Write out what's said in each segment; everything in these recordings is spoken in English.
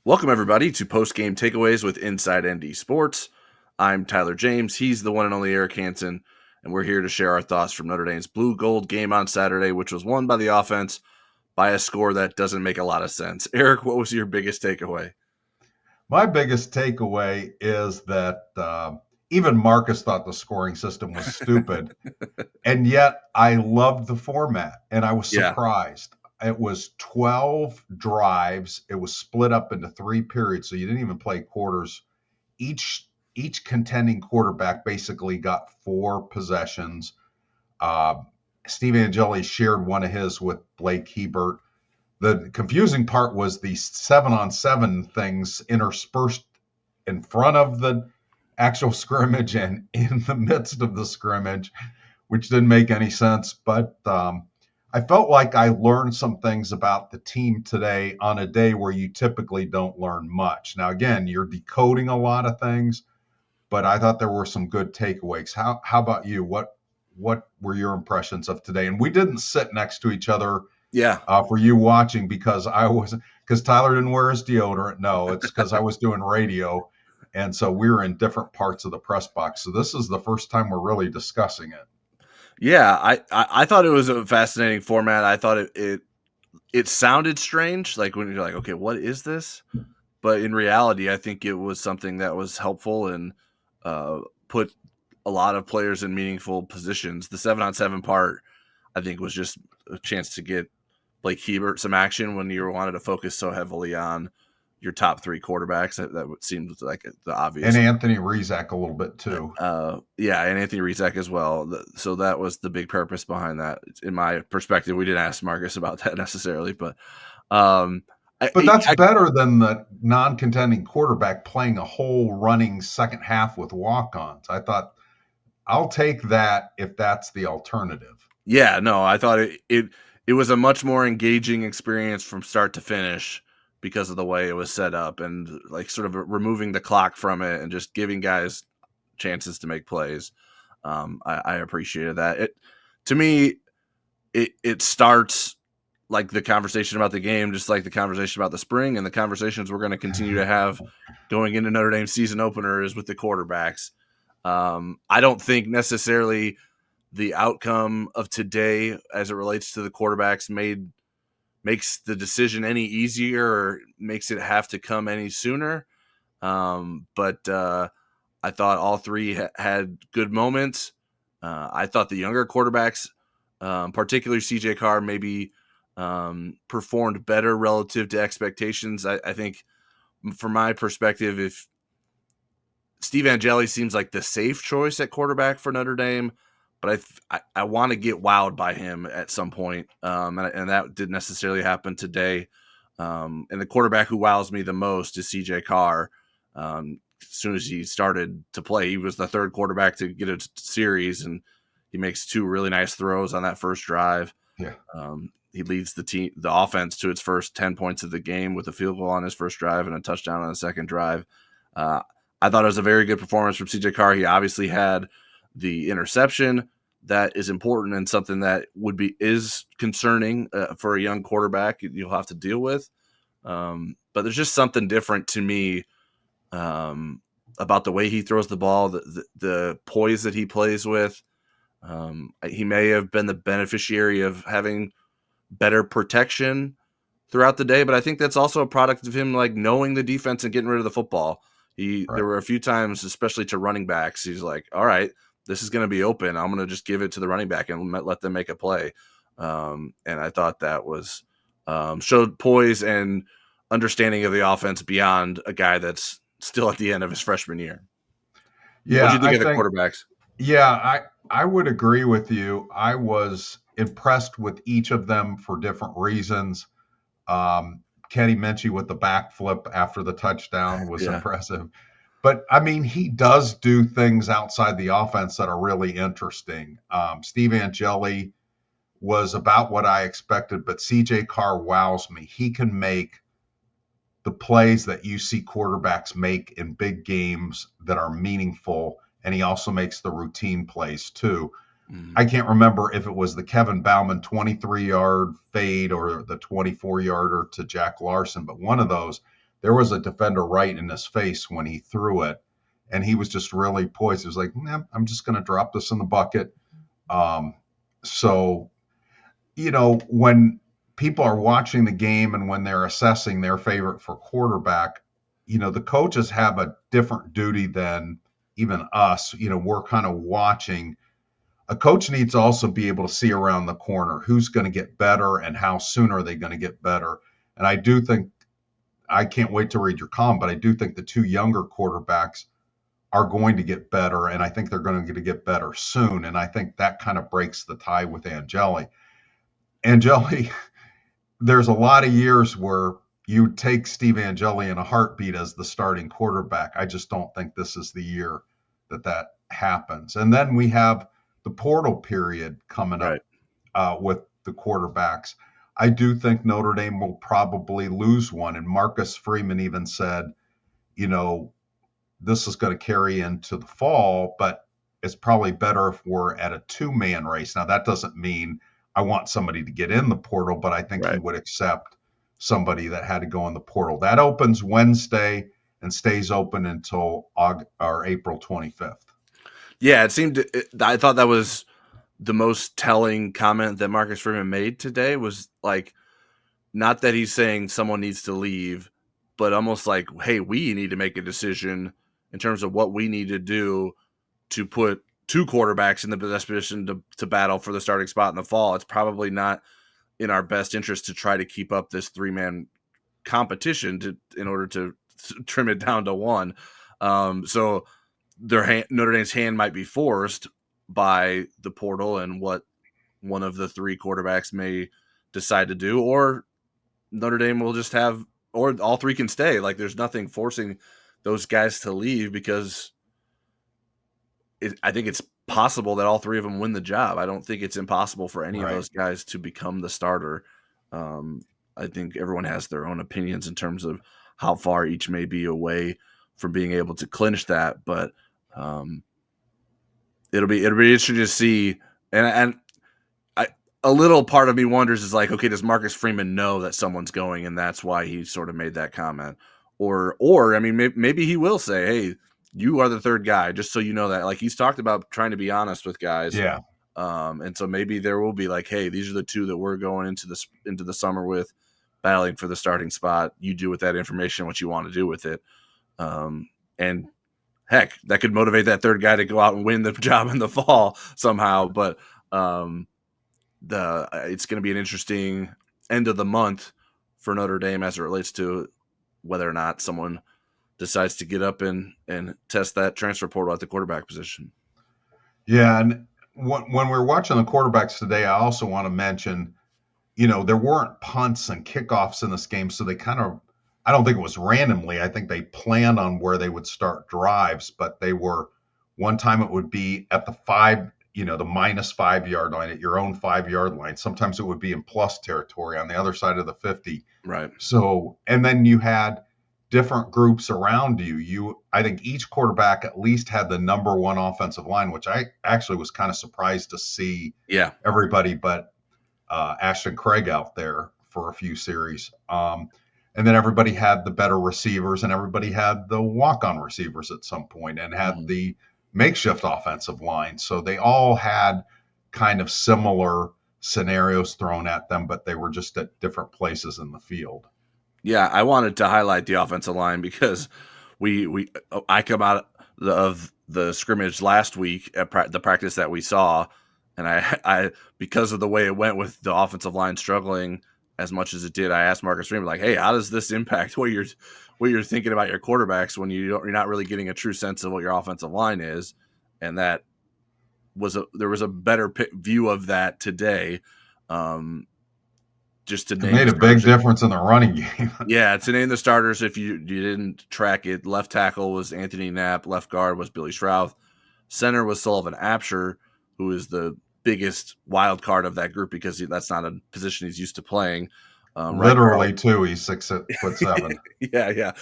Welcome, everybody, to Postgame Takeaways with Inside ND Sports. I'm Tyler James. He's the one and only Eric Hansen, and we're here to share our thoughts from Notre Dame's blue-gold game on Saturday, which was won by the offense by a score that doesn't make a lot of sense. Eric, what was your biggest takeaway? My biggest takeaway is that even Marcus thought the scoring system was stupid, and yet I loved the format, and I was Yeah, surprised. It was 12 drives. It was split up into three periods, so you didn't even play quarters. Each contending quarterback basically got four possessions. Uh, Steve Angeli shared one of his with Blake Hebert. The confusing part was the 7-on-7 things interspersed in front of the actual scrimmage and in the midst of the scrimmage, which didn't make any sense. But I felt like I learned some things about the team today on a day where you typically don't learn much. Now, again, you're decoding a lot of things, but I thought there were some good takeaways. How about you? What were your impressions of today? And we didn't sit next to each other yeah. for you watching because Tyler didn't wear his deodorant. No, it's because I was doing radio, and so we were in different parts of the press box. So this is the first time we're really discussing it. Yeah, I thought it was a fascinating format. I thought it sounded strange, like when you're like, okay, what is this? But in reality, I think it was something that was helpful and put a lot of players in meaningful positions. The 7-on-7 part, I think, was just a chance to get Blake Hebert some action when you wanted to focus so heavily on your top three quarterbacks. That seemed like the And obvious. Anthony Rizak a little bit too. Yeah, and Anthony Rizak as well. So that was the big purpose behind that. In my perspective, we didn't ask Marcus about that necessarily, but um, But that's I better than the non-contending quarterback playing a whole running second half with walk-ons. I thought I'll take that if that's the alternative. Yeah, no, I thought it was a much more engaging experience from start to finish because of the way it was set up and like sort of removing the clock from it and just giving guys chances to make plays. I appreciated that. It to me, it starts like the conversation about the game, just like the conversation about the spring and the conversations we're going to continue to have going into Notre Dame season openers with the quarterbacks. I don't think necessarily the outcome of today as it relates to the quarterbacks makes the decision any easier or makes it have to come any sooner. But I thought all three had good moments. I thought the younger quarterbacks, particularly CJ Carr, maybe performed better relative to expectations. I think, from my perspective, if Steve Angeli seems like the safe choice at quarterback for Notre Dame, but I want to get wowed by him at some point, and that didn't necessarily happen today. And the quarterback who wows me the most is CJ Carr. As soon as he started to play, he was the third quarterback to get a series, and he makes two really nice throws on that first drive. Yeah. He leads the offense to its first 10 points of the game with a field goal on his first drive and a touchdown on the second drive. Uh, I thought it was a very good performance from CJ Carr. He obviously had the interception that is important and something that is concerning for a young quarterback you'll have to deal with. But there's just something different to me about the way he throws the ball, the poise that he plays with. He may have been the beneficiary of having better protection throughout the day, but I think that's also a product of him like knowing the defense and getting rid of the football. There Right. were a few times, especially to running backs, he's like, all right, this is going to be open. I'm going to just give it to the running back and let them make a play. And I thought that was showed poise and understanding of the offense beyond a guy that's still at the end of his freshman year. What do Yeah, you think I of the think quarterbacks? I would agree with you. I was impressed with each of them for different reasons. Kenny Minchey with the backflip after the touchdown was Yeah. impressive. But I mean, he does do things outside the offense that are really interesting. Steve Angeli was about what I expected, but CJ Carr wows me. He can make the plays that you see quarterbacks make in big games that are meaningful, and he also makes the routine plays too. Mhm. I can't remember if it was the Kevin Bauman 23-yard fade or the 24-yarder to Jack Larson, but one of those, there was a defender right in his face when he threw it, and he was just really poised. He was like, nah, I'm just going to drop this in the bucket. Um, so, when people are watching the game and when they're assessing their favorite for quarterback, the coaches have a different duty than even us. We're kind of watching. A coach needs to also be able to see around the corner who's going to get better and how soon are they going to get better. And I do think, I can't wait to read your column, but I do think the two younger quarterbacks are going to get better, and I think they're going to get better soon. And I think that kind of breaks the tie with Angeli. Angeli, there's a lot of years where you take Steve Angeli in a heartbeat as the starting quarterback. I just don't think this is the year that happens. And then we have the portal period coming Right. up with the quarterbacks. I do think Notre Dame will probably lose one. And Marcus Freeman even said, you know, this is going to carry into the fall, but it's probably better if we're at a two-man race. Now, that doesn't mean I want somebody to get in the portal, but I think he Right. would accept somebody that had to go in the portal. That opens Wednesday and stays open until April 25th. Yeah, it seemed. I thought that was the most telling comment that Marcus Freeman made today. Was like, not that he's saying someone needs to leave, but almost like, hey, we need to make a decision in terms of what we need to do to put two quarterbacks in the best position to battle for the starting spot in the fall. It's probably not in our best interest to try to keep up this three-man competition in order to trim it down to one. So Notre Dame's hand might be forced by the portal and what one of the three quarterbacks may decide to do, or Notre Dame will just have, or all three can stay. Like, there's nothing forcing those guys to leave because I think it's possible that all three of them win the job. I don't think it's impossible for any of Right. those guys to become the starter. Um, I think everyone has their own opinions in terms of how far each may be away from being able to clinch that, but um, it'll be interesting to see. And I, a little part of me wonders is like, okay, does Marcus Freeman know that someone's going, and that's why he sort of made that comment, or I mean, maybe he will say, hey, you are the third guy, just so you know that. Like, he's talked about trying to be honest with guys, Yeah. and so maybe there will be like, hey, these are the two that we're going into the summer with, battling for the starting spot. You do with that information what you want to do with it, and heck, that could motivate that third guy to go out and win the job in the fall somehow. But um, it's going to be an interesting end of the month for Notre Dame as it relates to whether or not someone decides to get up and test that transfer portal at the quarterback position. Yeah. And when we're watching the quarterbacks today, I also want to mention, there weren't punts and kickoffs in this game. So they kind of, I don't think it was randomly. I think they planned on where they would start drives, but they were, one time it would be at the the -5 yard line, at your own 5 yard line. Sometimes it would be in plus territory on the other side of the 50. Right. So, and then you had different groups around you. I think each quarterback at least had the number one offensive line, which I actually was kind of surprised to see Yeah. everybody but Ashton Craig out there for a few series. And then everybody had the better receivers, and everybody had the walk-on receivers at some point, and had the makeshift offensive line. So they all had kind of similar scenarios thrown at them, but they were just at different places in the field. Yeah, I wanted to highlight the offensive line because I come out of the scrimmage last week at the practice that we saw, and I because of the way it went with the offensive line struggling as much as it did, I asked Marcus Freeman, like, hey, how does this impact what you're thinking about your quarterbacks when you're not really getting a true sense of what your offensive line is, and that there was a better view of that today. Just to It name made the a big starters. difference in the running game. Yeah, to name the starters, if you didn't track it, left tackle was Anthony Knapp, left guard was Billy Schrouth, center was Sullivan Absher, who is the biggest wild card of that group because that's not a position he's used to playing. Right guard, Literally, too. He's 6'7". yeah,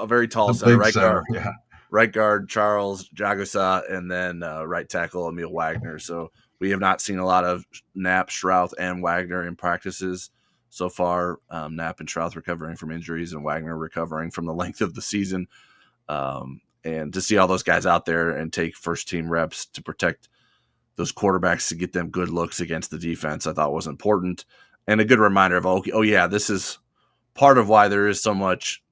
very tall The center. big center. Yeah. Right guard Charles Jagusa, and then right tackle Emil Wagner. So we have not seen a lot of Knapp, Schrouth, and Wagner in practices so far. Knapp and Trouth recovering from injuries, and Wagner recovering from the length of the season. And to see all those guys out there and take first team reps to protect those quarterbacks to get them good looks against the defense, I thought was important, and a good reminder of, oh yeah, this is part of why there is so much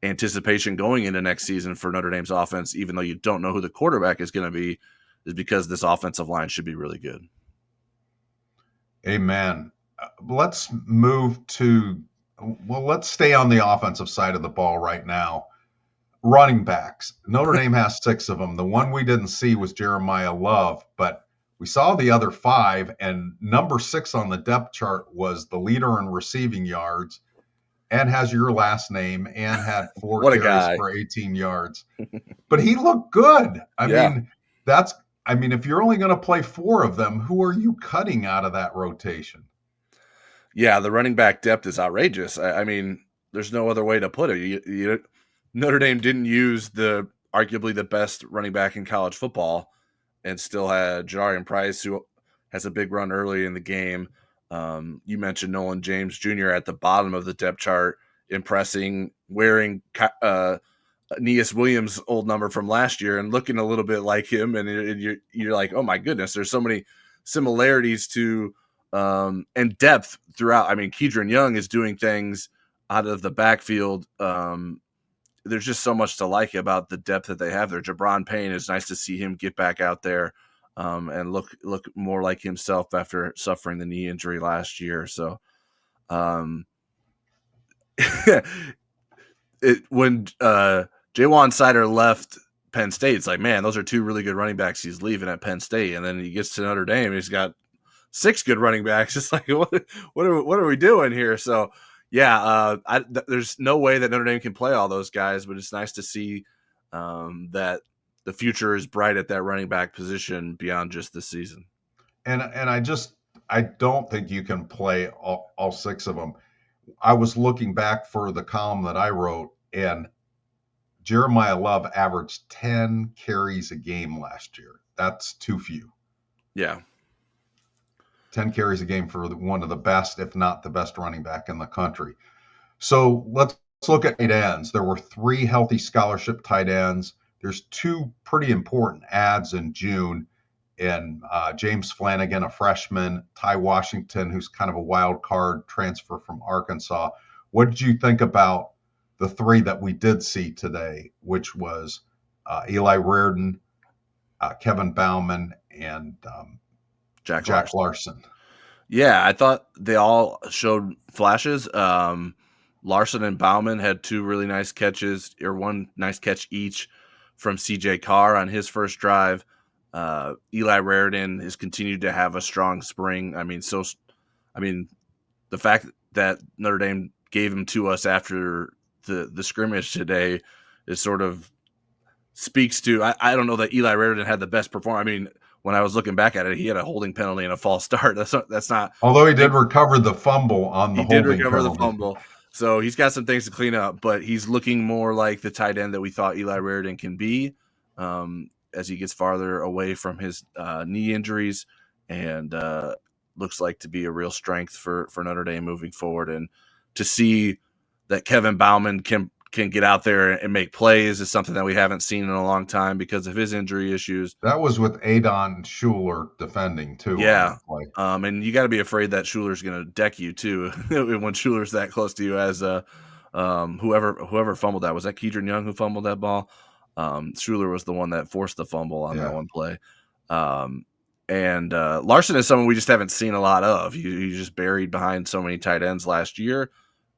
anticipation going into next season for Notre Dame's offense, even though you don't know who the quarterback is going to be, is because this offensive line should be really good. Amen. Let's move to, let's stay on the offensive side of the ball right now. Running backs. Notre Dame has 6 of them. The one we didn't see was Jeremiah Love, but we saw the other 5, and number 6 on the depth chart was the leader in receiving yards and has your last name and had 4 What a carries guy. for 18 yards. But he looked good. I mean, if you're only going to play 4 of them, who are you cutting out of that rotation? Yeah, the running back depth is outrageous. I mean, there's no other way to put it. Notre Dame didn't use arguably the best running back in college football, and still had Jadarian Price, who has a big run early in the game. You mentioned Nolan James Jr. at the bottom of the depth chart, impressing, wearing Aeneas Williams' old number from last year and looking a little bit like him. And you're like, oh my goodness, there's so many similarities to and depth throughout. I mean, Kedron Young is doing things out of the backfield. There's just so much to like about the depth that they have there. Jabron Payne, is nice to see him get back out there and look more like himself after suffering the knee injury last year. So when Jaywan Sider left Penn State, it's like, man, those are 2 really good running backs he's leaving at Penn State. And then he gets to Notre Dame, he's got 6 good running backs. It's like, what are we doing here? So yeah, there's no way that Notre Dame can play all those guys, but it's nice to see that the future is bright at that running back position beyond just this season. And I don't think you can play all 6 of them. I was looking back for the column that I wrote, and Jeremiah Love averaged 10 carries a game last year. That's too few. Yeah. 10 carries a game for one of the best, if not the best running back in the country. So let's look at tight ends. There were 3 healthy scholarship tight ends. There's 2 pretty important adds in June. And James Flanagan, a freshman, Ty Washington, who's kind of a wild card transfer from Arkansas. What did you think about the 3 that we did see today, which was Eli Reardon, Kevin Bauman, and Jack Larson? Yeah, I thought they all showed flashes. Larson and Bauman had 2 really nice catches, or 1 nice catch each from CJ Carr on his first drive. Eli Reardon has continued to have a strong spring. I mean, the fact that Notre Dame gave him to us after the scrimmage today is sort of speaks to, I don't know that Eli Reardon had the best performance. I mean, when I was looking back at it, he had a holding penalty and a false start. That's not. Although he did recover the fumble on the He did holding recover the penalty. fumble, so he's got some things to clean up. But he's looking more like the tight end that we thought Eli Reardon can be as he gets farther away from his knee injuries, and looks like to be a real strength for Notre Dame moving forward. And to see that Kevin Bauman can get out there and make plays is something that we haven't seen in a long time because of his injury issues. That was with Adon Schuler defending too. Yeah. On that play. And you got to be afraid that Schuler's going to deck you too when Schuler's that close to you. As whoever fumbled that, was that Kedron Young who fumbled that ball? Schuler was the one that forced the fumble on that one play. And Larson is someone we just haven't seen a lot of. He just buried behind so many tight ends last year,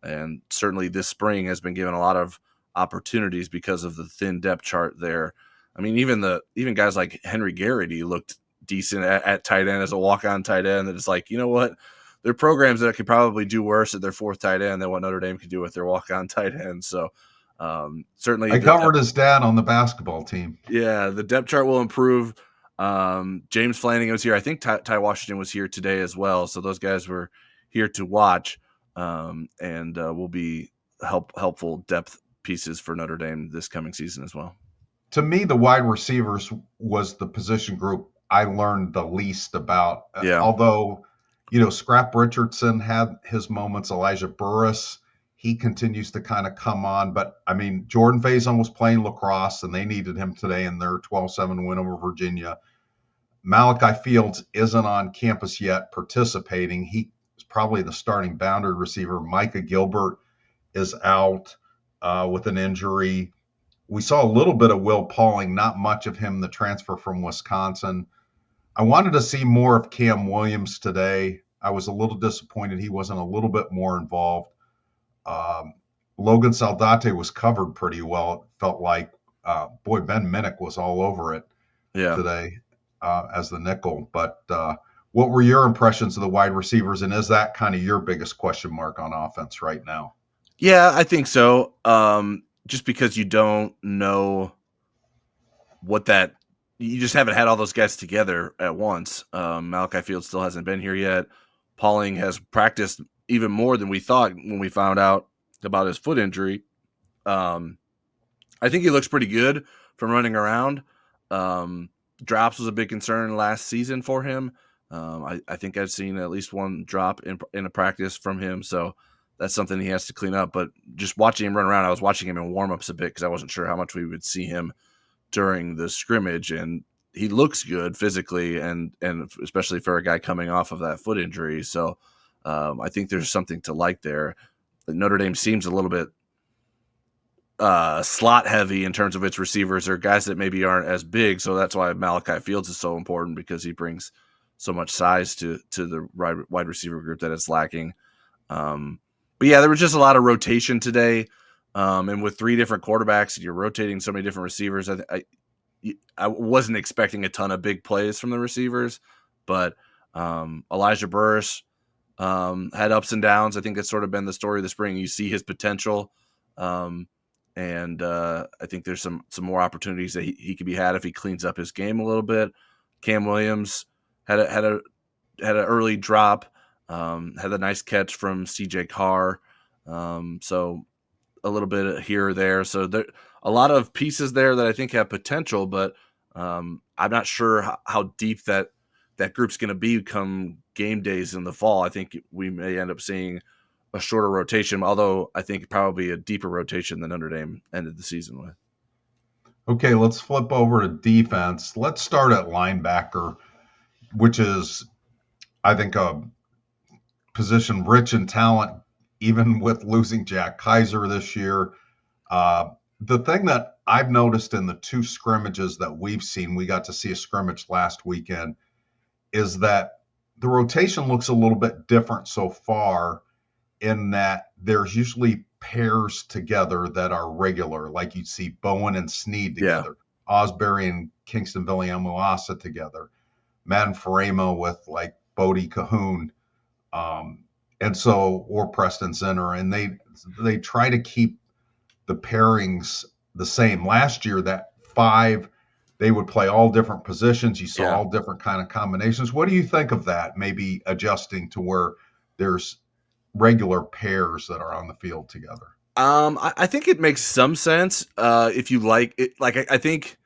and certainly this spring has been given a lot of opportunities because of the thin depth chart there. I mean, even guys like Henry Garrity looked decent at tight end as a walk-on tight end. That is like, you know what? There are programs that could probably do worse at their 4th tight end than what Notre Dame could do with their walk-on tight end. So certainly I covered his dad on the basketball team. Yeah, the depth chart will improve. James Flanagan was here. I think Ty Washington was here today as well. So those guys were here to watch and will be helpful depth pieces for Notre Dame this coming season as well. To me, the wide receivers was the position group I learned the least about. Yeah. Although, Scrap Richardson had his moments. Elijah Burris, he continues to kind of come on. But I mean, Jordan Faison was playing lacrosse, and they needed him today in their 12-7 win over Virginia. Malachi Fields isn't on campus yet participating. He is probably the starting boundary receiver. Micah Gilbert is out with an injury. We saw a little bit of Will Pauling, not much of him, the transfer from Wisconsin. I wanted to see more of Cam Williams today. I was a little disappointed he wasn't a little bit more involved. Um, Logan Saldate was covered pretty well. It felt like, boy, Ben Minnick was all over it Yeah. today as the nickel. But what were your impressions of the wide receivers, and is that kind of your biggest question mark on offense right now? Yeah, I think so. Just because you don't know what that you just haven't had all those guys together at once. Malachi Field still hasn't been here yet. Pauling has practiced even more than we thought when we found out about his foot injury. I think he looks pretty good from running around. Drops was a big concern last season for him. I think I've seen at least one drop in a practice from him, so that's something he has to clean up. But just watching him run around, I was watching him in warmups a bit because I wasn't sure how much we would see him during the scrimmage, and he looks good physically, and especially for a guy coming off of that foot injury. So I think there's something to like there. Notre Dame seems a little bit slot heavy in terms of its receivers, or guys that maybe aren't as big. So that's why Malachi Fields is so important, because he brings so much size to the wide receiver group that it's lacking. But yeah, there was just a lot of rotation today. And with three different quarterbacks, you're rotating so many different receivers. I wasn't expecting a ton of big plays from the receivers, but Elijah Burris had ups and downs. I think that's sort of been the story of the spring. You see his potential, and I think there's some more opportunities that he could be had if he cleans up his game a little bit. Cam Williams had an early drop, had a nice catch from C.J. Carr, so a little bit here or there. So there a lot of pieces there that I think have potential, but I'm not sure how deep that group's going to be come game days in the fall. I think we may end up seeing a shorter rotation, although I think probably a deeper rotation than Notre Dame ended the season with. Okay, let's flip over to defense. Let's start at linebacker, which is, I think, a position rich in talent, even with losing Jack Kaiser this year. The thing that I've noticed in the two scrimmages that we've seen, we got to see a scrimmage last weekend, is that the rotation looks a little bit different so far, in that there's usually pairs together that are regular, like you'd see Bowen and Sneed Yeah, together, Osbury and Kingston Viliamuasa together, Matt and Faremo with like Bodie Cahoon, um, and so, or Preston Center, and they try to keep the pairings the same. Last year, that five, they would play all different positions. You saw yeah. all different kind of combinations. What do you think of that? Maybe adjusting to where there's regular pairs that are on the field together. I think it makes some sense if you like it. Like I think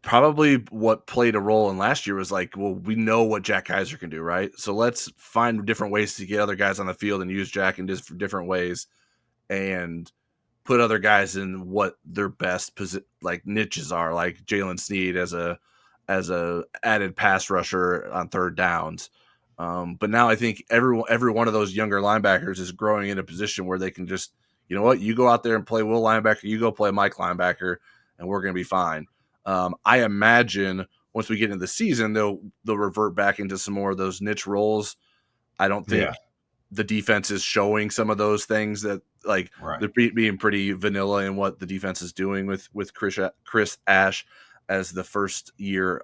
probably what played a role in last year was like, well, we know what Jack Kaiser can do, right? So let's find different ways to get other guys on the field and use Jack in different ways, and put other guys in what their best like niches are, like Jalen Sneed as a added pass rusher on third downs. But now I think every one of those younger linebackers is growing in a position where they can just, you know what, you go out there and play Will linebacker, you go play Mike linebacker, and we're going to be fine. I imagine once we get into the season, they'll revert back into some more of those niche roles. I don't Yeah, think the defense is showing some of those things that, like, right. they're being pretty vanilla in what the defense is doing with Chris Ash as the first year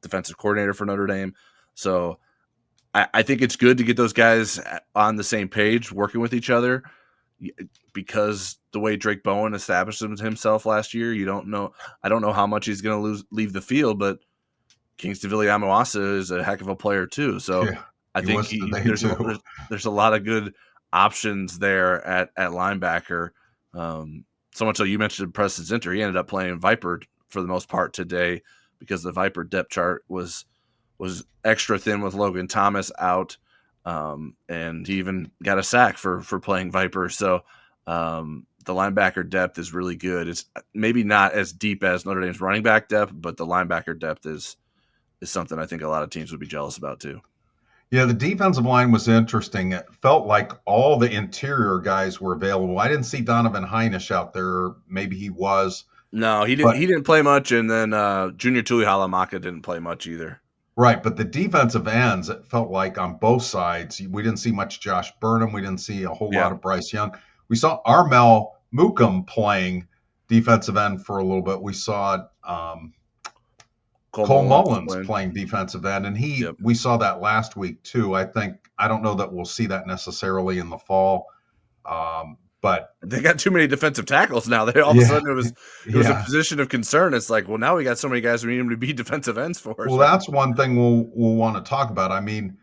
defensive coordinator for Notre Dame. So I think it's good to get those guys on the same page, working with each other, because the way Drake Bowen established himself last year, you don't know. I don't know how much he's going to leave the field, but Kingston Viliamuasa is a heck of a player too. So Yeah, I he think was today too. there's a lot of good options there at linebacker. So much so, you mentioned Preston Zinter. He ended up playing Viper for the most part today because the Viper depth chart was was extra thin with Logan Thomas out, and he even got a sack for playing Viper. So the linebacker depth is really good. It's maybe not as deep as Notre Dame's running back depth, but the linebacker depth is something I think a lot of teams would be jealous about too. Yeah, the defensive line was interesting. It felt like all the interior guys were available. I didn't see Donovan Heinisch out there. Maybe he was, No, he didn't. but He didn't play much, and then Junior Tuli Halamaka didn't play much either. right. But the defensive ends, it felt like on both sides, we didn't see much Josh Burnham. We didn't see a whole lot Yeah, of Bryce Young. We saw Armel Mukum playing defensive end for a little bit. We saw Cole Cole Mullins was Mullins playing. playing defensive end, and Yep. we saw that last week too. I don't know that we'll see that necessarily in the fall, but They got too many defensive tackles now. They all of a yeah, sudden it was a yeah. position of concern. It's like, well, now we got so many guys we need them to be defensive ends for. Well, So that's one thing we'll want to talk about. I mean,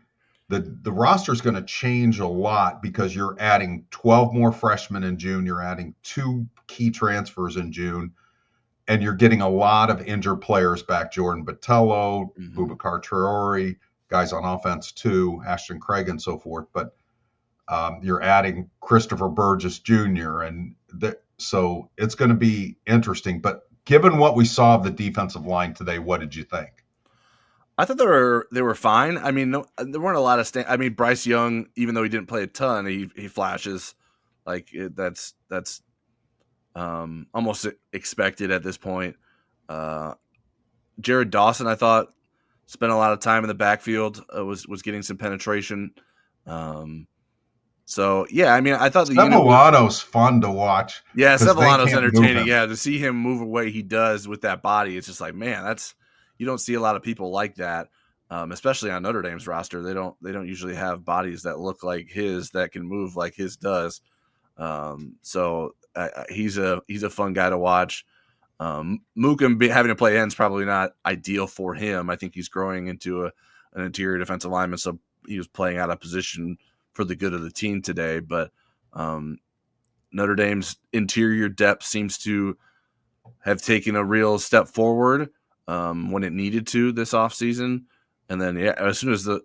the roster is going to change a lot because you're adding 12 more freshmen in June. You're adding two key transfers in June, and you're getting a lot of injured players back. Jordan Botello, mm-hmm. Boubacar Traore, guys on offense too, Ashton Craig, and so forth. But you're adding Christopher Burgess Jr. So it's going to be interesting. But given what we saw of the defensive line today, what did you think? I thought they were fine. I mean, no, there weren't a lot of. I mean, Bryce Young, even though he didn't play a ton, he flashes. Like that's almost expected at this point. Uh, Jared Dawson, I thought, spent a lot of time in the backfield. Was getting some penetration. So yeah, I mean, I thought the unit was. Sevillano's fun to watch Yeah, because they Sevillano's can't move entertaining. him. Yeah, to see him move away he does with that body, it's just like, man, that's you don't see a lot of people like that, especially on Notre Dame's roster. They don't usually have bodies that look like his that can move like his does. So he's a fun guy to watch. Mukum having to play ends probably not ideal for him. I think he's growing into an interior defensive lineman, so he was playing out of position for the good of the team today. But Notre Dame's interior depth seems to have taken a real step forward when it needed to this offseason. And then, yeah,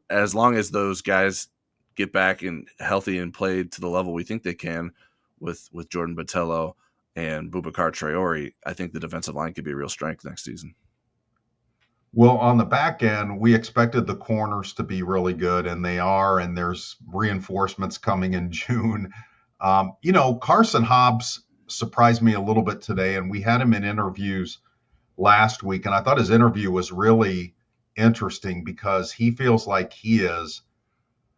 as long as those guys get back and healthy and play to the level we think they can with Jordan Botello and Boubacar Traore, I think the defensive line could be a real strength next season. Well, on the back end, we expected the corners to be really good, and they are, and there's reinforcements coming in June. Carson Hobbs surprised me a little bit today, and we had him in interviews last week, and I thought his interview was really interesting because he feels like he is,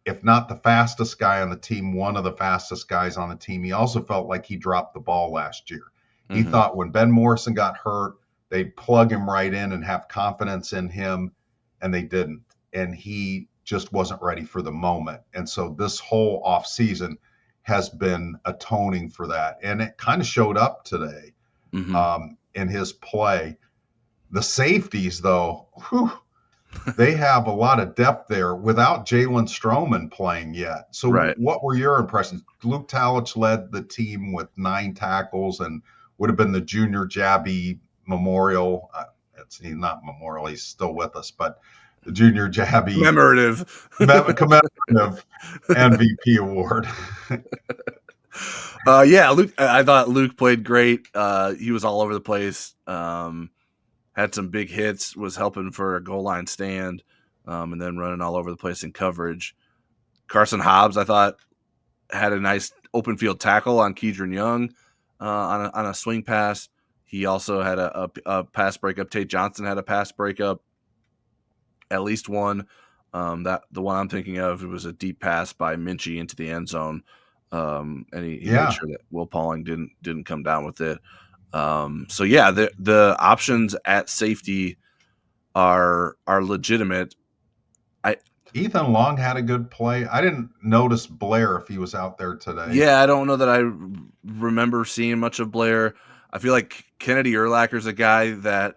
if not the fastest guy on the team, one of the fastest guys on the team. He also felt like he dropped the ball last year. He Mm-hmm. thought when Ben Morrison got hurt, they'd plug him right in and have confidence in him, and they didn't. And he just wasn't ready for the moment. And so this whole offseason has been atoning for that. And it kind of showed up today Mm-hmm. in his play. The safeties, though, they have a lot of depth there without Jalen Stroman playing yet. So, Right. what were your impressions? Luke Talich led the team with 9 tackles and would have been the Junior Jabby Memorial. He's not Memorial; he's still with us, but the Junior Jabby Commemorative. commemorative MVP award. Yeah, Luke. I thought Luke played great. He was all over the place. Had some big hits. Was helping for a goal line stand, and then running all over the place in coverage. Carson Hobbs, I thought, had a nice open field tackle on Keidron Young on a swing pass. He also had a pass breakup. Tate Johnson had a pass breakup, at least one. That the one I'm thinking of, it was a deep pass by Minchey into the end zone, and he made Yeah, sure that Will Pauling didn't come down with it. So yeah, the options at safety are legitimate. I Ethan Long had a good play. I didn't notice Blair if he was out there today. Yeah, I don't know that I remember seeing much of Blair. I feel like Kennedy Urlacher's a guy that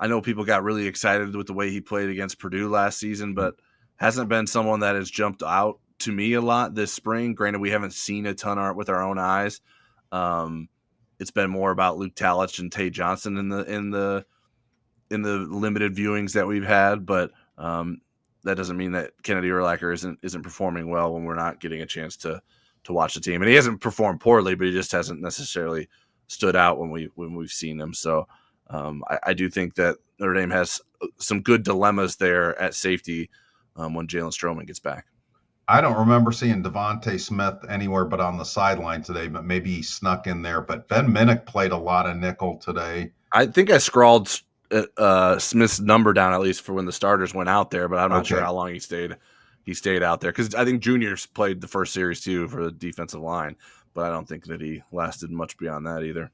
I know people got really excited with the way he played against Purdue last season, but hasn't been someone that has jumped out to me a lot this spring. Granted, we haven't seen a ton with our own eyes. Um, it's been more about Luke Talich and Tay Johnson in the limited viewings that we've had, but That doesn't mean that Kennedy Urlacher isn't performing well when we're not getting a chance to watch the team. And he hasn't performed poorly, but he just hasn't necessarily stood out when we've seen him. So I do think that Notre Dame has some good dilemmas there at safety when Jalen Stroman gets back. I don't remember seeing Devontae Smith anywhere but on the sideline today, but maybe he snuck in there. But Ben Minnick played a lot of nickel today. I think I scrawled Smith's number down at least for when the starters went out there, but I'm not sure Okay. how long he stayed out there because I think Juniors played the first series too for the defensive line, but I don't think that he lasted much beyond that either.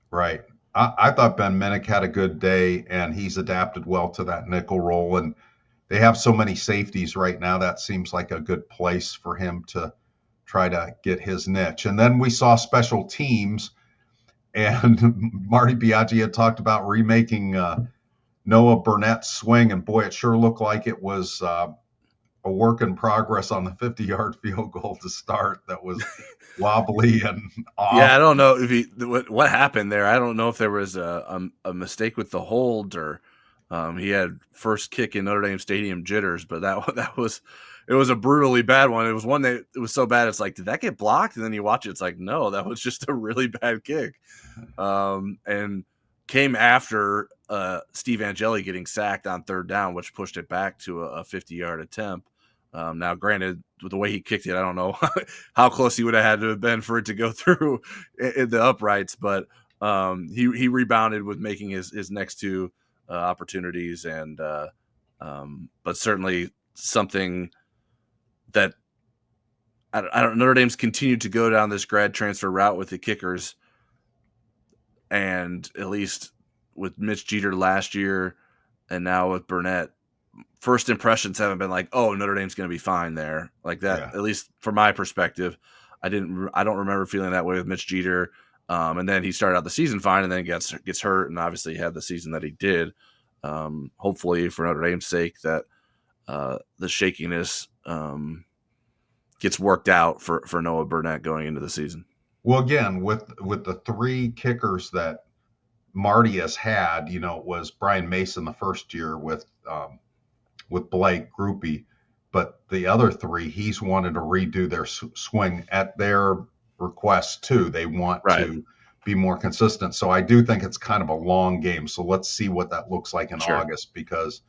Right. I thought Ben Minnick had a good day, and he's adapted well to that nickel role. And they have so many safeties right now. That seems like a good place for him to try to get his niche. And then we saw special teams, and Marty Biaggi had talked about remaking Noah Burnett's swing, and boy, it sure looked like it was a work in progress on the 50-yard field goal to start. That was wobbly and Yeah, off. I don't know if what happened there. I don't know if there was a mistake with the hold or he had first kick in Notre Dame Stadium jitters, but that was it was a brutally bad one. It was one that it was so bad it's like, did that get blocked? And then you watch it, it's like, no, that was just a really bad kick. And came after Steve Angeli getting sacked on third down, which pushed it back to a 50-yard attempt. Now, granted, with the way he kicked it, I don't know how close he would have had to have been for it to go through in the uprights, but he rebounded with making his next two opportunities, and but certainly something that I don't. Notre Dame's continued to go down this grad transfer route with the kickers, and at least with Mitch Jeter last year, and now with Burnett, first impressions haven't been like, oh, Notre Dame's going to be fine there, like that. Yeah. At least from my perspective, I don't remember feeling that way with Mitch Jeter. And then he started out the season fine, and then gets hurt, and obviously had the season that he did. Hopefully, for Notre Dame's sake, that the shakiness gets worked out for Noah Burnett going into the season. Well, again, with the three kickers that Marty has had, it was Brian Mason the first year with Blake Groupie, but the other three, he's wanted to redo their swing at their request too. They want Right. to be more consistent. So I do think it's kind of a long game. So let's see what that looks like in Sure. August, because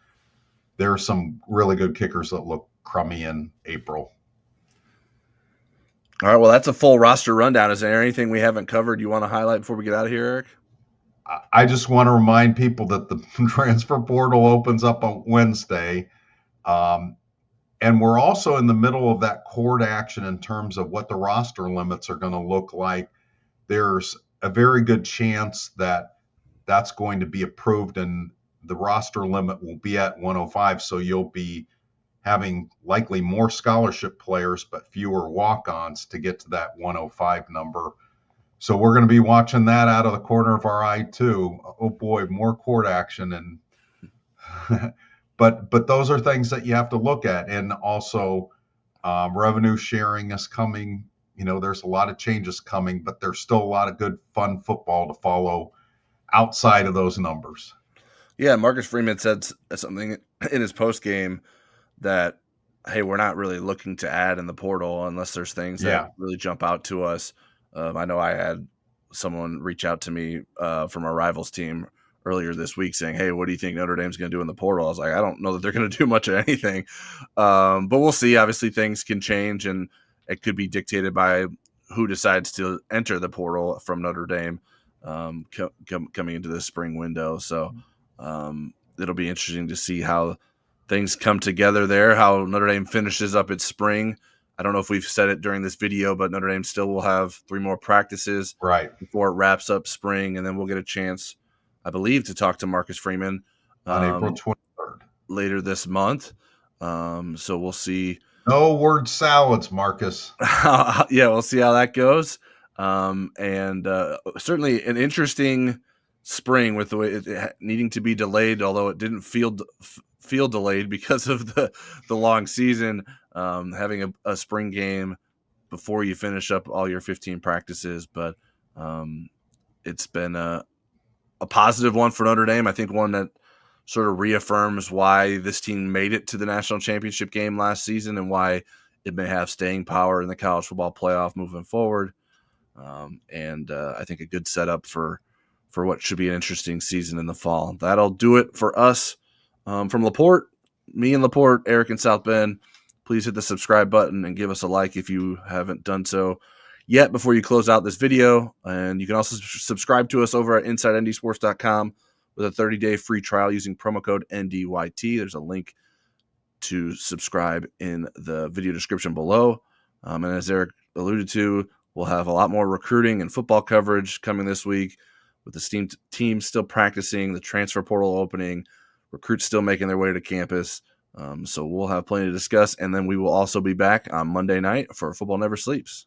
there are some really good kickers that look crummy in April. All right. Well, that's a full roster rundown. Is there anything we haven't covered you want to highlight before we get out of here, Eric? I just want to remind people that the transfer portal opens up on Wednesday. And we're also in the middle of that court action in terms of what the roster limits are going to look like. There's a very good chance that that's going to be approved, and the roster limit will be at 105. So you'll be having likely more scholarship players, but fewer walk-ons to get to that 105 number. So we're going to be watching that out of the corner of our eye too. Oh boy, more court action. And but those are things that you have to look at. And also revenue sharing is coming. There's a lot of changes coming, but there's still a lot of good fun football to follow outside of those numbers. Yeah, Marcus Freeman said something in his post game that, hey, we're not really looking to add in the portal unless there's things that really jump out to us. I know I had someone reach out to me from our rivals team earlier this week saying, hey, what do you think Notre Dame's going to do in the portal? I was like, I don't know that they're going to do much of anything, but we'll see. Obviously, things can change, and it could be dictated by who decides to enter the portal from Notre Dame coming into this spring window. So it'll be interesting to see how things come together there, how Notre Dame finishes up its spring. I don't know if we've said it during this video, but Notre Dame still will have 3 more practices before it wraps up spring, and then we'll get a chance, I believe, to talk to Marcus Freeman on April 23rd later this month. So we'll see. No word salads, Marcus. Yeah, we'll see how that goes. And certainly an interesting spring with the way it needing to be delayed, although it didn't feel delayed because of the long season. Having a spring game before you finish up all your 15 practices, but it's been a positive one for Notre Dame. I think one that sort of reaffirms why this team made it to the national championship game last season and why it may have staying power in the college football playoff moving forward. I think a good setup for what should be an interesting season in the fall. That'll do it for us from LaPorte, me and LaPorte, Eric in South Bend. Please hit the subscribe button and give us a like if you haven't done so yet before you close out this video. And you can also subscribe to us over at InsideNDSports.com with a 30-day free trial using promo code NDYT. There's a link to subscribe in the video description below. And as Eric alluded to, we'll have a lot more recruiting and football coverage coming this week with the team still practicing, the transfer portal opening, recruits still making their way to campus. So we'll have plenty to discuss. And then we will also be back on Monday night for Football Never Sleeps.